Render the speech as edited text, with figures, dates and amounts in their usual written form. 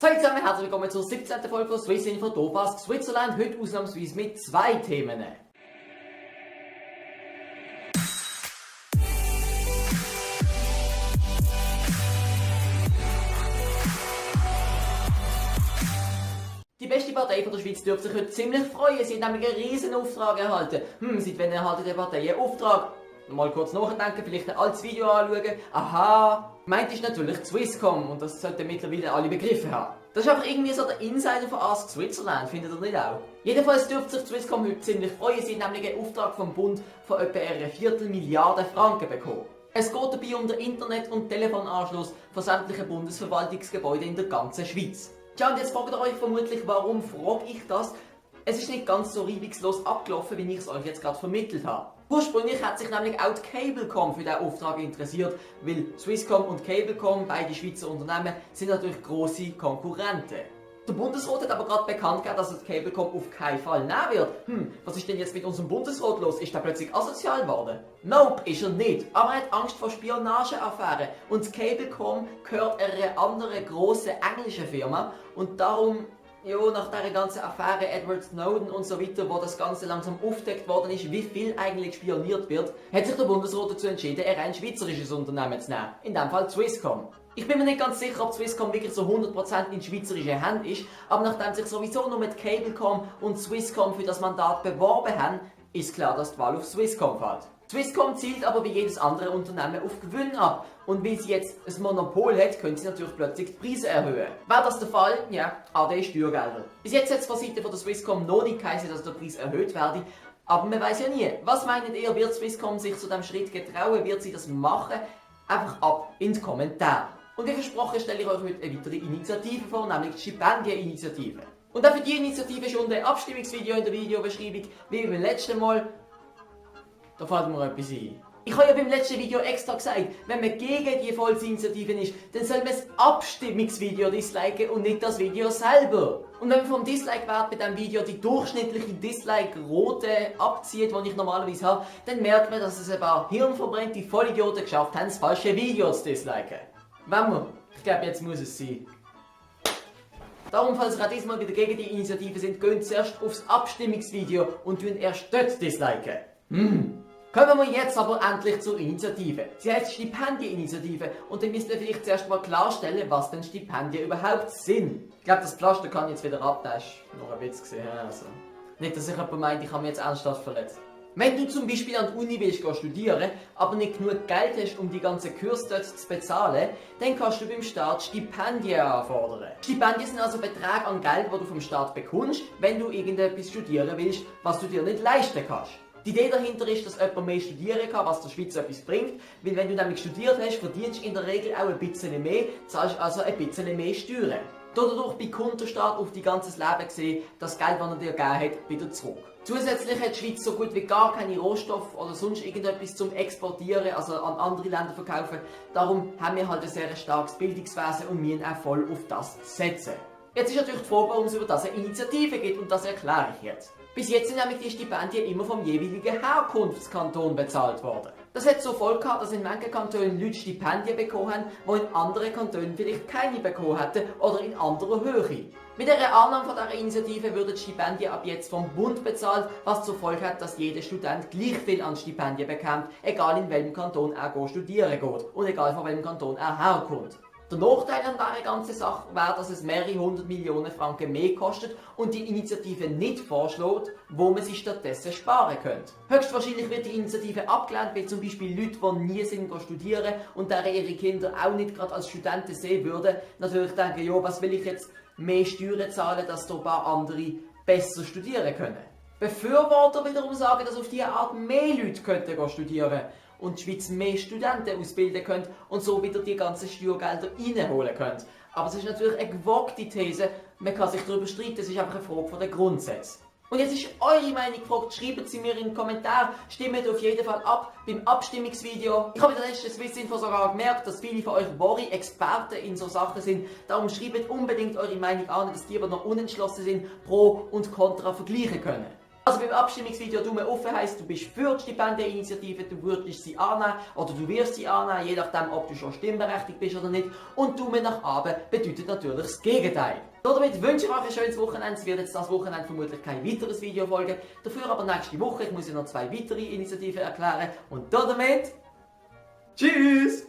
Hallo zusammen, herzlich willkommen zur 17. Folge von Swiss Info Topaz Switzerland, heute ausnahmsweise mit zwei Themen. Die beste Partei von der Schweiz dürfte sich heute ziemlich freuen, sie hat nämlich einen riesen Auftrag erhalten. Seit wann erhalten die Partei einen Auftrag? Mal kurz nachdenken, vielleicht ein altes Video anschauen. Aha, gemeint ist natürlich die Swisscom und das sollten mittlerweile alle begriffen haben. Das ist einfach irgendwie so der Insider von Ask Switzerland, findet ihr nicht auch? Jedenfalls dürfte sich die Swisscom heute ziemlich freuen, sie hat nämlich einen Auftrag vom Bund von etwa einer Viertelmilliarde Franken bekommen. Es geht dabei um den Internet- und Telefonanschluss von sämtlichen Bundesverwaltungsgebäuden in der ganzen Schweiz. Tja, und jetzt fragt ihr euch vermutlich, warum frage ich das? Es ist nicht ganz so reibungslos abgelaufen, wie ich es euch jetzt gerade vermittelt habe. Ursprünglich hat sich nämlich auch die Cablecom für diesen Auftrag interessiert, weil Swisscom und Cablecom, beide Schweizer Unternehmen, sind natürlich grosse Konkurrenten. Der Bundesrat hat aber gerade bekannt gegeben, dass die Cablecom auf keinen Fall nehmen wird. Was ist denn jetzt mit unserem Bundesrat los? Ist er plötzlich asozial geworden? Nope, ist er nicht. Aber er hat Angst vor Spionageaffären. Und die Cablecom gehört einer anderen grossen englischen Firma. Und darum, nach dieser ganzen Affäre Edward Snowden und so weiter, wo das Ganze langsam aufgedeckt worden ist, wie viel eigentlich spioniert wird, hat sich der Bundesrat dazu entschieden, ein schweizerisches Unternehmen zu nehmen. In dem Fall Swisscom. Ich bin mir nicht ganz sicher, ob Swisscom wirklich so 100% in schweizerische Hände ist, aber nachdem sich sowieso nur mit Cablecom und Swisscom für das Mandat beworben haben, ist klar, dass die Wahl auf Swisscom fällt. Swisscom zielt aber wie jedes andere Unternehmen auf Gewinn ab. Und weil sie jetzt ein Monopol hat, können sie natürlich plötzlich die Preise erhöhen. Wäre das der Fall? Ja, AD Steuergelder. Bis jetzt hat es von Seiten der Swisscom noch nicht geheißen, dass der Preis erhöht werde. Aber man weiß ja nie. Was meint ihr, wird Swisscom sich zu diesem Schritt getrauen? Wird sie das machen? Einfach ab in die Kommentare. Und wie versprochen stelle ich euch heute eine weitere Initiative vor, nämlich die Stipendieninitiative. Und auch für die Initiative schon ein Abstimmungsvideo in der Videobeschreibung, wie beim letzten Mal. Da fällt mir etwas ein. Ich habe ja beim letzten Video extra gesagt, wenn man gegen die Volksinitiative ist, dann soll man das Abstimmungsvideo disliken und nicht das Video selber. Und wenn man vom Dislike-Wert bei diesem Video die durchschnittliche Dislike-Rote abzieht, die ich normalerweise habe, dann merkt man, dass es ein paar hirnverbrannte Vollidioten geschafft haben, das falsche Video zu disliken. Wenn wir? Ich glaube, jetzt muss es sein. Darum, falls ihr auch diesmal wieder gegen die Initiative sind, geht zuerst aufs Abstimmungsvideo und erst dort disliken. Kommen wir jetzt aber endlich zur Initiative. Sie heißt Stipendieninitiative und dann müsst ihr vielleicht zuerst mal klarstellen, was denn Stipendien überhaupt sind. Ich glaube, das Pflaster kann ich jetzt wieder ab, das ist noch ein Witz gesehen. Also. Nicht, dass sich jemand meint, ich habe mich jetzt ernsthaft verletzt. Wenn du zum Beispiel an die Uni willst studieren, aber nicht genug Geld hast, um die ganzen Kurse dort zu bezahlen, dann kannst du beim Staat Stipendien anfordern. Stipendien sind also Beträge an Geld, die du vom Staat bekommst, wenn du irgendetwas studieren willst, was du dir nicht leisten kannst. Die Idee dahinter ist, dass jemand mehr studieren kann, was der Schweiz etwas bringt, weil wenn du nämlich studiert hast, verdienst du in der Regel auch ein bisschen mehr, zahlst also ein bisschen mehr Steuern. Dadurch bekommt der Staat auf dein ganzes Leben gesehen das Geld, das er dir gegeben hat, wieder zurück. Zusätzlich hat die Schweiz so gut wie gar keine Rohstoffe oder sonst irgendetwas zum Exportieren, also an andere Länder verkaufen. Darum haben wir halt ein sehr starkes Bildungswesen und müssen auch voll auf das setzen. Jetzt ist natürlich die Frage, warum es über das eine Initiative gibt und das erkläre ich jetzt. Bis jetzt sind nämlich die Stipendien immer vom jeweiligen Herkunftskanton bezahlt worden. Das hat zur Folge gehabt, dass in manchen Kantonen Leute Stipendien bekommen haben, die in anderen Kantonen vielleicht keine bekommen hätten oder in anderer Höhe. Mit der Annahme von dieser Initiative würden die Stipendien ab jetzt vom Bund bezahlt, was zur Folge hat, dass jeder Student gleich viel an Stipendien bekommt, egal in welchem Kanton er studieren geht und egal von welchem Kanton er herkommt. Der Nachteil an dieser ganzen Sache wäre, dass es mehrere 100 Millionen Franken mehr kostet und die Initiative nicht vorschlägt, wo man sich stattdessen sparen könnte. Höchstwahrscheinlich wird die Initiative abgelehnt, weil zum Beispiel Leute, die nie sind studieren und deren ihre Kinder auch nicht gerade als Studenten sehen würden, natürlich denken, ja, was will ich jetzt mehr Steuern zahlen, dass da ein paar andere besser studieren können. Befürworter wiederum sagen, dass auf diese Art mehr Leute könnten studieren könnten und die Schweiz mehr Studenten ausbilden könnte und so wieder die ganzen Steuergelder reinholen könnte. Aber es ist natürlich eine gewagte These, man kann sich darüber streiten, es ist einfach eine Frage von den Grundsätzen. Und jetzt ist eure Meinung gefragt, schreibt sie mir in den Kommentaren, stimmt auf jeden Fall ab beim Abstimmungsvideo. Ich habe in der letzten Swiss Info sogar gemerkt, dass viele von euch wahre Experten in so Sachen sind. Darum schreibt unbedingt eure Meinung an, dass die, die noch unentschlossen sind, Pro und Contra vergleichen können. Also beim Abstimmungsvideo Daumen offen heisst, du bist für die Stipendieninitiative, du würdest sie annehmen oder du wirst sie annehmen, je nachdem, ob du schon stimmberechtigt bist oder nicht. Und Daumen nach oben bedeutet natürlich das Gegenteil. Damit wünsche ich euch ein schönes Wochenende. Es wird jetzt das Wochenende vermutlich kein weiteres Video folgen. Dafür aber nächste Woche. Ich muss ja noch 2 weitere Initiativen erklären. Und damit tschüss!